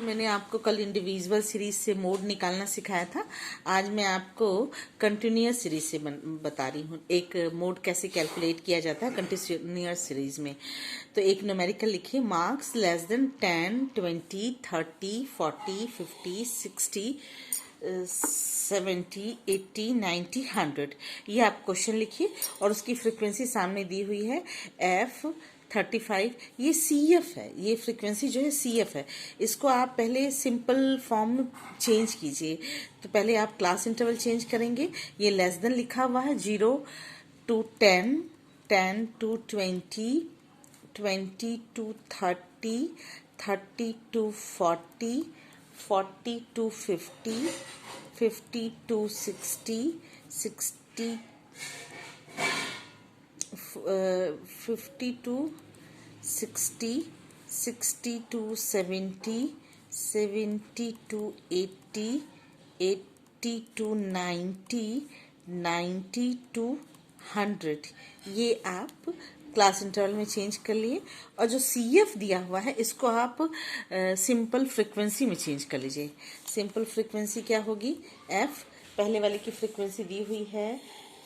मैंने आपको कल इंडिविजुअल सीरीज से मोड निकालना सिखाया था। आज मैं आपको कंटिन्यूअस सीरीज से बता रही हूँ एक मोड कैसे कैलकुलेट किया जाता है कंटिन्यूअस सीरीज में। तो एक न्यूमेरिकल लिखिए, मार्क्स लेस देन 10, 20, 30, 40, 50, 60, 70, 80, 90, 100। ये आप क्वेश्चन लिखिए और उसकी फ्रीक्वेंसी सामने दी हुई है F35। ये CF है, ये फ्रीक्वेंसी जो है CF है। इसको आप पहले सिंपल फॉर्म में चेंज कीजिए। तो पहले आप क्लास इंटरवल चेंज करेंगे। ये लेस देन लिखा हुआ है 0 to 10, 10 to 20, 20 to 30, 30 to 40, 40 to 50, 50 to 60, 60 50 to 60, 60 to 70, 70 to 80, 80 to 90, 90 to 100। ये आप क्लास इंटरवल में चेंज कर लिए। और जो CF दिया हुआ है इसको आप सिंपल फ्रीक्वेंसी में चेंज कर लीजिए। सिंपल फ्रीक्वेंसी क्या होगी? F पहले वाले की फ्रीक्वेंसी दी हुई है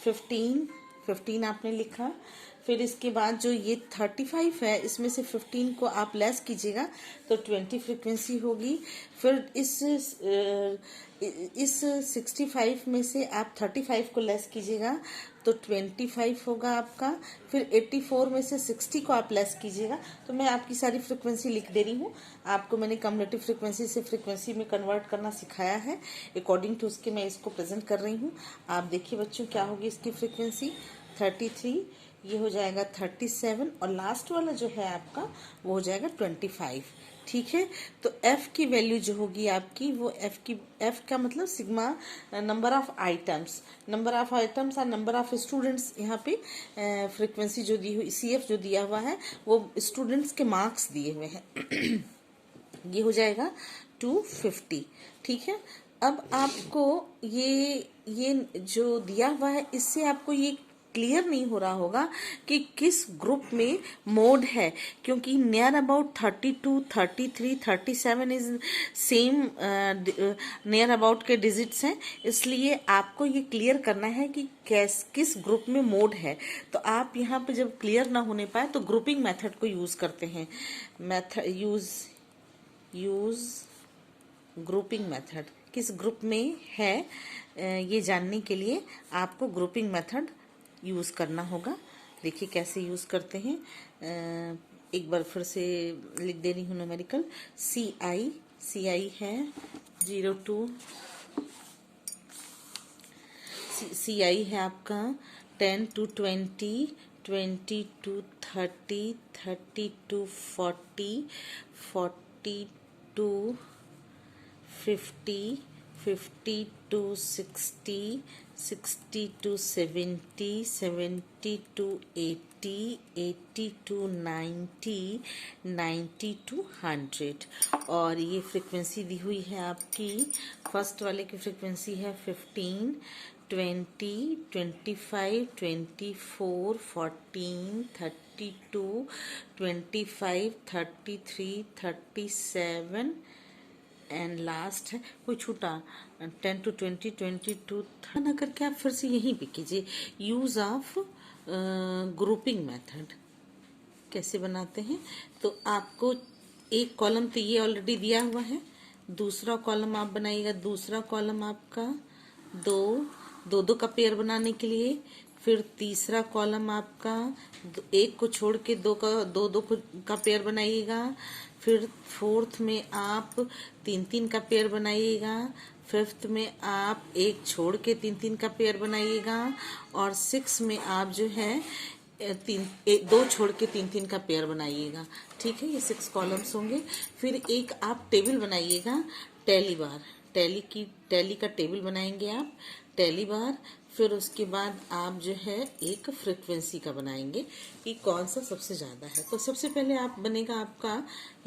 15 आपने लिखा। फिर इसके बाद जो ये 35 है इसमें से 15 को आप लेस कीजिएगा तो 20 फ्रीक्वेंसी होगी। फिर इस 65 में से आप 35 को लेस कीजिएगा तो 25 होगा आपका। फिर 84 में से 60 को आप लेस कीजिएगा। तो मैं आपकी सारी फ्रीक्वेंसी लिख दे रही हूँ। आपको मैंने कम्युलेटिव फ्रीक्वेंसी से फ्रीक्वेंसी में कन्वर्ट करना सिखाया है। अकॉर्डिंग टू उसके मैं इसको प्रेजेंट कर रही हूँ। आप देखिए बच्चों, क्या होगी इसकी फ्रीक्वेंसी 33, ये हो जाएगा 37 और लास्ट वाला जो है आपका वो हो जाएगा 25। ठीक है, तो F की वैल्यू जो होगी आपकी वो F का मतलब सिग्मा नंबर ऑफ आइटम्स, और नंबर ऑफ स्टूडेंट्स। यहाँ पे फ्रीक्वेंसी जो दी हुई CF जो दिया हुआ है वो स्टूडेंट्स के मार्क्स दिए हुए हैं। ये हो जाएगा 250। ठीक है, अब आपको ये जो दिया हुआ है इससे आपको ये क्लियर नहीं हो रहा होगा कि किस ग्रुप में मोड है, क्योंकि near about 32, 33, 37 is same near about के डिजिट्स हैं। इसलिए आपको ये क्लियर करना है कि किस ग्रुप में मोड है। तो आप यहाँ पे जब क्लियर ना होने पाए तो ग्रुपिंग मेथड को यूज करते हैं। यूज ग्रुपिंग मेथड किस ग्रुप में है ये जानने के लिए आपको ग्रुपिंग मेथड यूज करना होगा। देखिए कैसे यूज करते हैं। एक बार फिर से लिख दे रही हूँ न्यूमेरिकल। CI है 02, CI है आपका 10 to 20, 20 to 30, 30 to 40, 40 to 50, 50 to 60, 60 to 70, 70 to 80, 80 to 90, 90 to 100। और ये फ्रीक्वेंसी दी हुई है आपकी। फर्स्ट वाले की फ्रीक्वेंसी है 15, 20, 25, 24, 14, 32, 25, 33, 37 एंड लास्ट है कोई छूटा 10 to 20, 22 ना करके आप फिर से यहीं पे कीजिए। यूज ऑफ ग्रुपिंग मेथड कैसे बनाते हैं? तो आपको एक कॉलम तो ये ऑलरेडी दिया हुआ है, दूसरा कॉलम आप बनाइएगा। दूसरा कॉलम आपका दो का पेयर बनाने के लिए। फिर तीसरा कॉलम आपका एक को छोड़ के दो का पेयर बनाइएगा। फिर फोर्थ में आप 3 का पेयर बनाइएगा। फिफ्थ में आप एक छोड़ के 3 का पेयर बनाइएगा। और 6 में आप जो है 2 छोड़ के 3 का पेयर बनाइएगा। ठीक है, ये 6 कॉलम्स होंगे। फिर एक आप टेबल बनाइएगा टैली का टेबल बनाएंगे आप टैली बार। फिर उसके बाद आप जो है एक फ्रीक्वेंसी का बनाएंगे कि कौन सा सबसे ज़्यादा है। तो सबसे पहले आप बनेगा आपका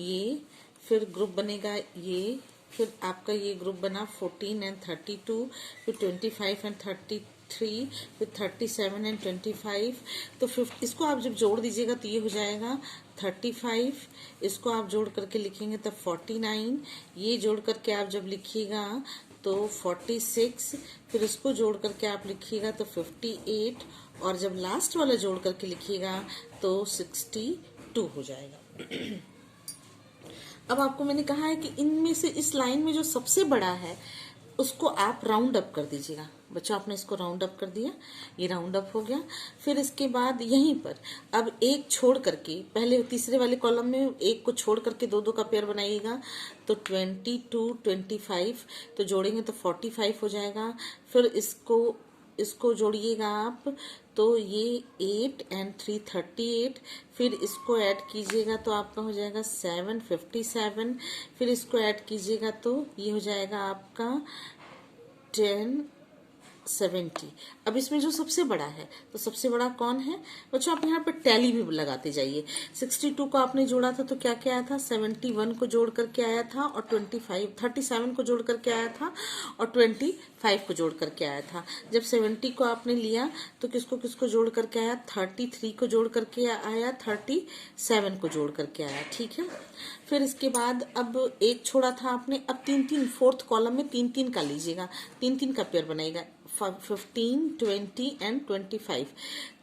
ये, फिर ग्रुप बनेगा ये, फिर आपका ये ग्रुप बना 14 and 32, फिर 25 and 33, फिर 37 and 25। तो इसको आप जब जोड़ दीजिएगा तो ये हो जाएगा 35, इसको आप जोड़ करके लिखेंगे तो 49, ये जोड़ करके आप जब लिखिएगा तो 46, फिर इसको जोड़ करके आप लिखिएगा तो 58, और जब लास्ट वाला जोड़ करके लिखिएगा तो 62 हो जाएगा। अब आपको मैंने कहा है कि इनमें से इस लाइन में जो सबसे बड़ा है उसको आप राउंड अप कर दीजिएगा। बच्चों, आपने इसको राउंड अप कर दिया, ये राउंड अप हो गया। फिर इसके बाद यहीं पर अब एक छोड़ करके, पहले तीसरे वाले कॉलम में एक को छोड़ करके दो दो का पेयर बनाइएगा, तो 22, 25, तो जोड़ेंगे तो 45 हो जाएगा। फिर इसको जोड़िएगा आप, तो ये 8 and 3 38, फिर इसको ऐड कीजिएगा तो आपका हो जाएगा 7 57, फिर इसको ऐड कीजिएगा तो ये हो जाएगा आपका 10 70। अब इसमें जो सबसे बड़ा है, तो सबसे बड़ा कौन है बच्चों? आप यहाँ पर टैली भी लगाते जाइए। 62 को आपने जोड़ा था तो क्या क्या आया था? 71 को जोड़ करके आया था, और 37 को जोड़ करके आया था, और 25 को जोड़ करके आया था। जब 70 को आपने लिया तो किसको किसको जोड़ करके आया? 33 को जोड़ करके आया, 37 को जोड़ करके आया। ठीक है, फिर इसके बाद अब एक छोड़ा था आपने, अब 3-3 फोर्थ कॉलम में 3-3 का लीजिएगा, 3-3 का पेयर बनाएगा, 15, 20 and 25।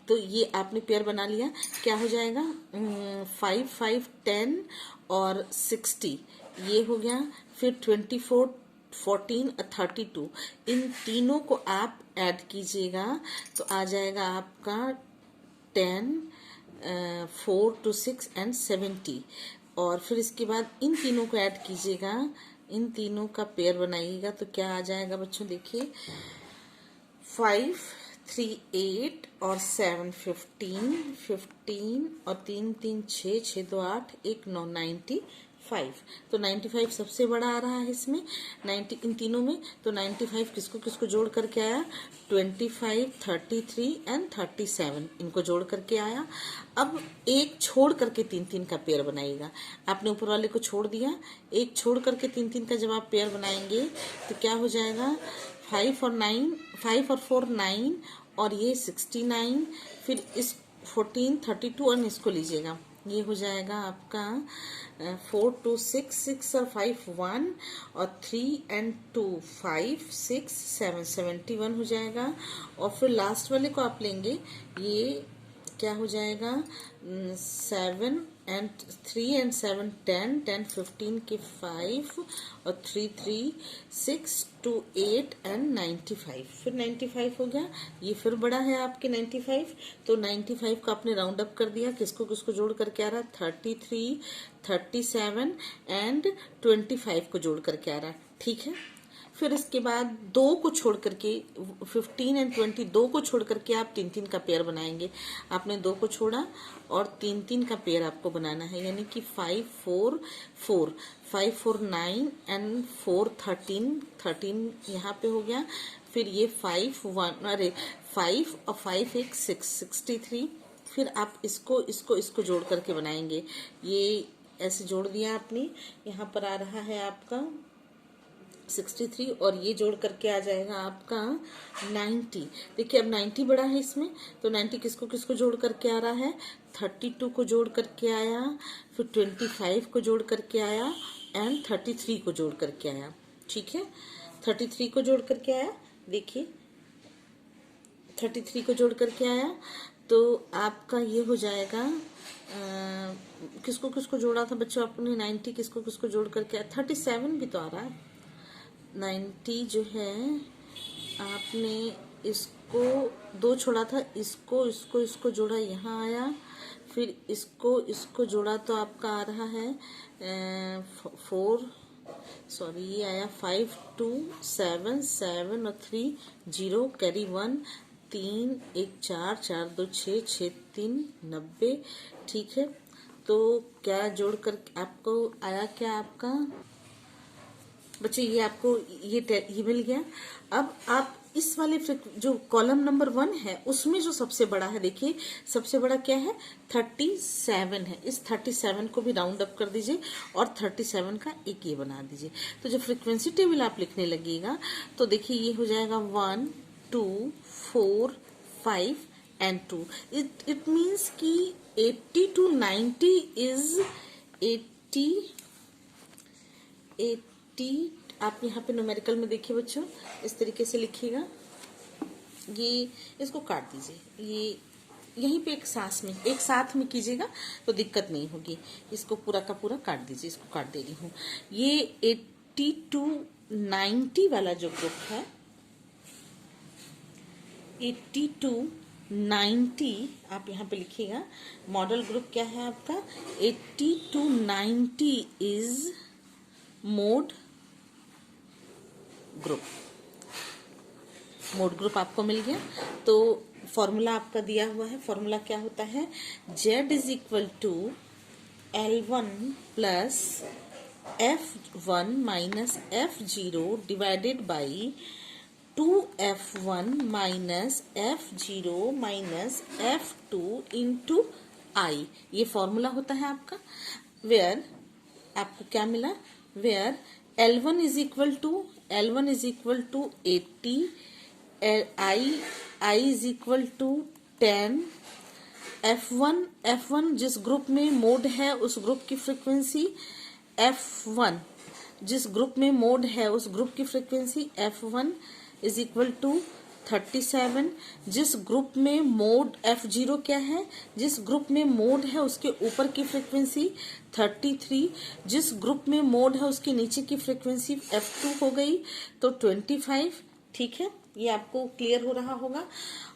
तो ये आपने पेयर बना लिया, क्या हो जाएगा? 5, 5, 10 और 60, ये हो गया। फिर 24, 14 और 32, इन तीनों को आप ऐड कीजिएगा तो आ जाएगा आपका 10, 4 to 6 and 70। और फिर इसके बाद इन तीनों को ऐड कीजिएगा, इन तीनों का पेयर बनाइएगा तो क्या आ जाएगा बच्चों? देखिए, 5, 3, 8 और 7 15, 15 और 3 3 6, 6 2 8, 1 9 95। तो 95 सबसे बड़ा आ रहा है इसमें, 90 इन तीनों में। तो 95 किसको किसको जोड़ करके आया? 25, 33 एंड 37, इनको जोड़ करके आया। अब एक छोड़ करके 3-3 का पेयर बनाइएगा। आपने ऊपर वाले को छोड़ दिया, एक छोड़ करके 3-3 का जब आप पेयर बनाएंगे तो क्या हो जाएगा? 5 और 4 9, और ये 69, फिर इस 14, 32 और इसको लीजिएगा, ये हो जाएगा आपका 4 2 6, 6 और 5 1, और 3 and 2 5 6 7 71 हो जाएगा। और फिर लास्ट वाले को आप लेंगे, ये क्या हो जाएगा? 7 and 3 and 7 10, 10 15 के 5 और 3 3 6 2 8 and 95। फिर 95 हो गया, ये फिर बड़ा है आपके 95। तो 95 को आपने राउंड अप कर दिया, किसको किसको जोड़ करके आ रहा है? 33, 37 and 25 को जोड़ करके आ रहा है। ठीक है, फिर इसके बाद दो को छोड़ करके 15 and 20, दो को छोड़ करके आप 3-3 का पेयर बनाएंगे। आपने दो को छोड़ा और 3-3 का पेयर आपको बनाना है, यानी कि 5 4 4, 5 4 9 and 4 13, 13 यहाँ पे हो गया। फिर ये 5 1, अरे 5 और 5 1 6, 63। फिर आप इसको जोड़ करके बनाएंगे, ये ऐसे जोड़ दिया आपने, यहाँ पर आ रहा है आपका 63, और ये जोड़ करके आ जाएगा आपका 90। देखिए, अब 90 बड़ा है इसमें, तो 90 किसको किसको जोड़ करके आ रहा है? 32 को जोड़ करके आया, फिर 25 को जोड़ करके आया, एंड 33 को जोड़ करके आया। ठीक है, 33 को जोड़ करके आया, देखिए 33 को जोड़ करके आया, तो आपका ये हो जाएगा किसको किसको जोड़ा था बच्चों आपने? 90 किसको किसको जोड़ करके आया? 37 भी तो आ रहा है। 90 जो है आपने इसको दो छोड़ा था, इसको जोड़ा, यहाँ आया, फिर इसको जोड़ा तो आपका आ रहा है 4, सॉरी ये आया 5 2 7 7 और 3 0, कैरी 1, 3 1 4 4 2 6 6 3 90। ठीक है, तो क्या जोड़ कर आपको आया? क्या आपका बच्चे ये आपको ये मिल गया। अब आप इस वाले जो कॉलम नंबर 1 है उसमें जो सबसे बड़ा है, देखिए सबसे बड़ा क्या है? 37 है। इस 37 को भी राउंड अप कर दीजिए और 37 का एक ये बना दीजिए। तो जब फ्रीक्वेंसी टेबल आप लिखने लगेगा तो देखिए ये हो जाएगा 1 2 4 5 and 2। इट मीन्स कि 80 to 90 इज 80 आप यहाँ पे न्यूमेरिकल में देखिए बच्चों, इस तरीके से लिखिएगा। ये इसको काट दीजिए, ये यहीं पे एक साथ में कीजिएगा तो दिक्कत नहीं होगी। इसको पूरा का पूरा काट दीजिए, इसको काट दे रही हूँ। ये 80 to 90 वाला जो ग्रुप है, 80 to 90 आप यहाँ पे लिखिएगा। मॉडल ग्रुप क्या है आपका? 80 to 90 is mode group. Mode group आपको मिल गया। तो फॉर्मूला आपका दिया हुआ है। फॉर्मूला क्या होता है? Z is equal to L1 plus F1 minus F0 divided by 2F1 minus F0 minus F2 into I। ये फॉर्मूला होता है आपका। वेयर आपको क्या मिला? Where L1 is equal to 80, I is equal to 10, F1 जिस ग्रुप में mode है उस ग्रुप की फ्रीक्वेंसी, F1 जिस ग्रुप में मोड है उस ग्रुप की frequency F1 is equal to 37। जिस ग्रुप में मोड F0 क्या है? जिस ग्रुप में मोड है उसके ऊपर की फ्रीक्वेंसी 33। जिस ग्रुप में मोड है उसके नीचे की फ्रीक्वेंसी F2 हो गई तो 25। ठीक है, ये आपको क्लियर हो रहा होगा।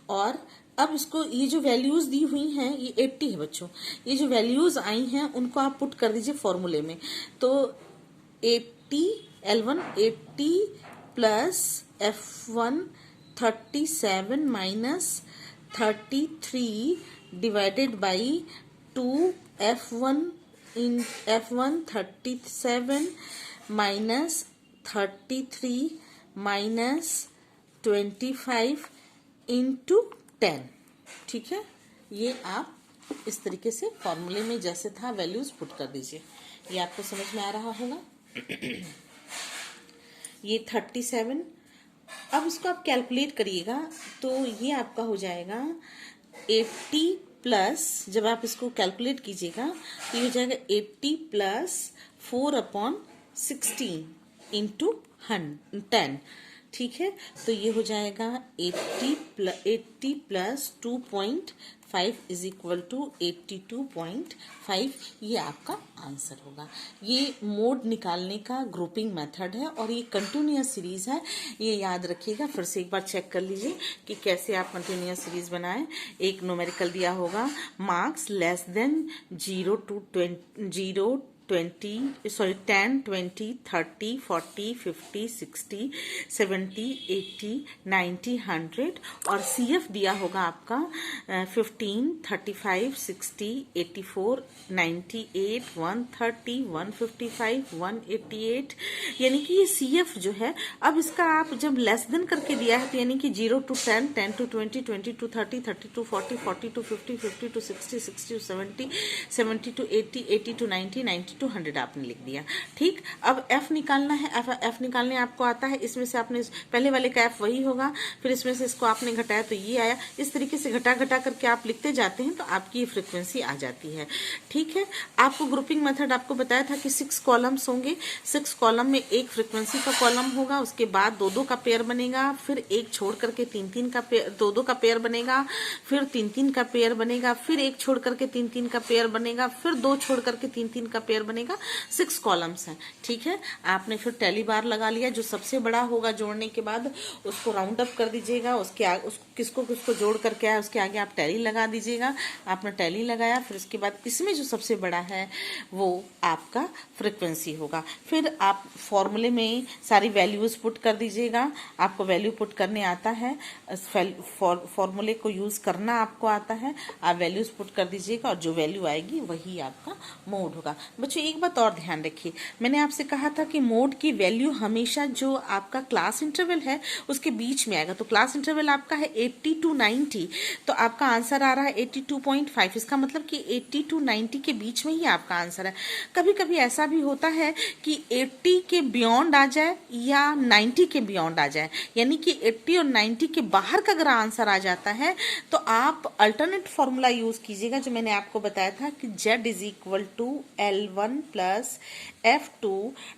और अब इसको, ये जो वैल्यूज दी हुई हैं ये 80 है बच्चों। ये जो वैल्यूज आई हैं उनको आप पुट कर दीजिए फॉर्मूले में। तो 80 L1 80 plus F1 37 minus 33 divided by 2 F1 37 minus 33 minus 25 into 10। ठीक है, ये आप इस तरीके से फॉर्मूले में जैसे था वैल्यूज पुट कर दीजिए। ये आपको समझ में आ रहा होगा। ये 37, अब इसको आप कैलकुलेट करिएगा तो ये आपका हो जाएगा 80 प्लस, जब आप इसको कैलकुलेट कीजिएगा तो ये हो जाएगा 80 प्लस 4/16 इंटू 10। ठीक है, तो ये हो जाएगा 80 प्लस 2.5 इज इक्वल टू 82.5। ये आपका आंसर होगा। ये मोड निकालने का ग्रुपिंग मेथड है और ये कंटिन्यूअस सीरीज है। ये याद रखिएगा। फिर से एक बार चेक कर लीजिए कि कैसे आप कंटिन्यूअस सीरीज बनाएं। एक न्यूमेरिकल दिया होगा, मार्क्स लेस देन 0 to 10, 20, 30, 40, 50, 60, 70, 80, 90, 100 और CF दिया होगा आपका 15, 35, 60, 84, 98, 130, 155, 188। यानी कि ये CF जो है, अब इसका आप जब लेस देन करके दिया है तो यानी कि 0 to 10, 10 to 20, 20 to 30, 30 to 40, 40 to 50, 50 to 60, 60 to 70, 70 to 80, 80 to 90, 90 to 100 आपने लिख दिया। ठीक, अब F निकालना है। F निकालने आपको आता है। इसमें से आपने पहले वाले का F वही होगा, फिर इसमें से इसको आपने घटाया तो ये आया। इस तरीके से घटा करके आप लिखते जाते हैं तो आपकी ये फ्रीक्वेंसी आ जाती है। ठीक है, आपको ग्रुपिंग मेथड आपको बताया था कि 6 कॉलम्स होंगे। 6 कॉलम में एक फ्रीक्वेंसी का कॉलम होगा, उसके बाद 2-2 का पेयर बनेगा, फिर एक छोड़ करके 3-3 का पेयर, 2-2 का पेयर बनेगा, फिर 3-3 का पेयर बनेगा, फिर एक छोड़ करके 3-3 का पेयर बनेगा, फिर 2 छोड़ करके 3-3 का पेयर बनेगा। 6 कॉलम्स हैं। ठीक है, आपने फिर टैली बार लगा लिया। जो सबसे बड़ा होगा जोड़ने के बाद उसको राउंड अप कर दीजिएगा, उसके आगे उसको किसको जोड़ करके आया उसके आगे आप टैली लगा दीजिएगा। आपने टैली लगाया, फिर उसके बाद इसमें जो सबसे बड़ा है वो आपका फ्रीक्वेंसी होगा। फिर आप फॉर्मूले में सारी वैल्यूज पुट कर दीजिएगा। आपको वैल्यू पुट करने आता है, फॉर्मूले को यूज करना आपको आता है। आप वैल्यूज पुट कर दीजिएगा और जो वैल्यू आएगी वही आपका मोड होगा। बच्चों बच्चों एक बात और ध्यान रखिए, मैंने आपसे कहा था कि मोड की वैल्यू हमेशा जो आपका क्लास इंटरवल है उसके बीच में आएगा। तो क्लास इंटरवल आपका है 80 to 90, तो आपका आंसर आ रहा है 82.5। इसका मतलब कि 80 to 90 के बीच में ही आपका आंसर है। कभी कभी ऐसा भी होता है कि 80 के बियॉन्ड आ जाए या 90 के बियॉन्ड आ जाए, यानी कि 80 और 90 के बाहर का अगर आंसर आ जाता है तो आप अल्टरनेट फॉर्मूला यूज कीजिएगा, जो मैंने आपको बताया था कि Z is equal to L1 plus F2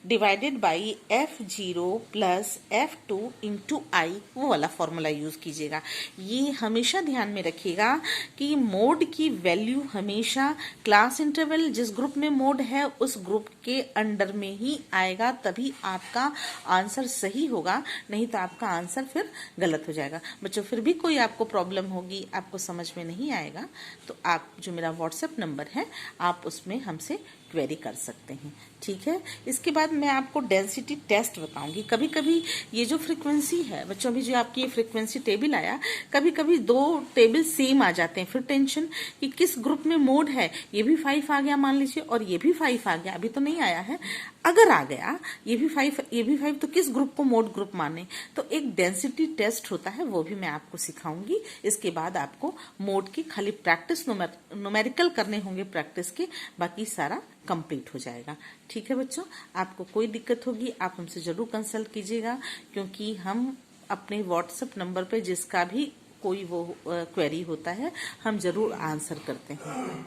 divided by F0 plus F2 into I, वो वाला फॉर्मूला यूज कीजिएगा। ये हमेशा ध्यान में रखिएगा कि मोड की वैल्यू हमेशा क्लास इंटरवल जिस ग्रुप में मोड है उस ग्रुप के अंडर में ही आएगा, तभी आपका आंसर सही होगा, नहीं तो आपका आंसर फिर गलत हो जाएगा। बच्चों फिर भी कोई आपको प्रॉब्लम होगी, आपको समझ में नहीं आएगा, तो आप जो मेरा व्हाट्सएप नंबर है आप उसमें हमसे क्वेरी कर सकते हैं, ठीक है। इसके बाद मैं आपको डेंसिटी टेस्ट बताऊंगी। कभी कभी ये जो फ्रीक्वेंसी है बच्चों, अभी जो आपकी ये फ्रीक्वेंसी टेबल आया, कभी कभी दो टेबल सेम आ जाते हैं, फिर टेंशन कि किस ग्रुप में मोड है। ये भी 5 आ गया मान लीजिए और ये भी 5 आ गया, अभी तो नहीं आया है, अगर आ गया ये भी 5 ये भी 5, तो किस ग्रुप को मोड ग्रुप माने। तो एक डेंसिटी टेस्ट होता है, वो भी मैं आपको सिखाऊंगी। इसके बाद आपको मोड की खाली प्रैक्टिस न्यूमेरिकल करने होंगे प्रैक्टिस के, बाकी सारा कंप्लीट हो जाएगा, ठीक है बच्चों। आपको कोई दिक्कत होगी आप हमसे जरूर कंसल्ट कीजिएगा, क्योंकि हम अपने व्हाट्सएप नंबर पे जिसका भी कोई वो क्वेरी होता है हम जरूर आंसर करते हैं।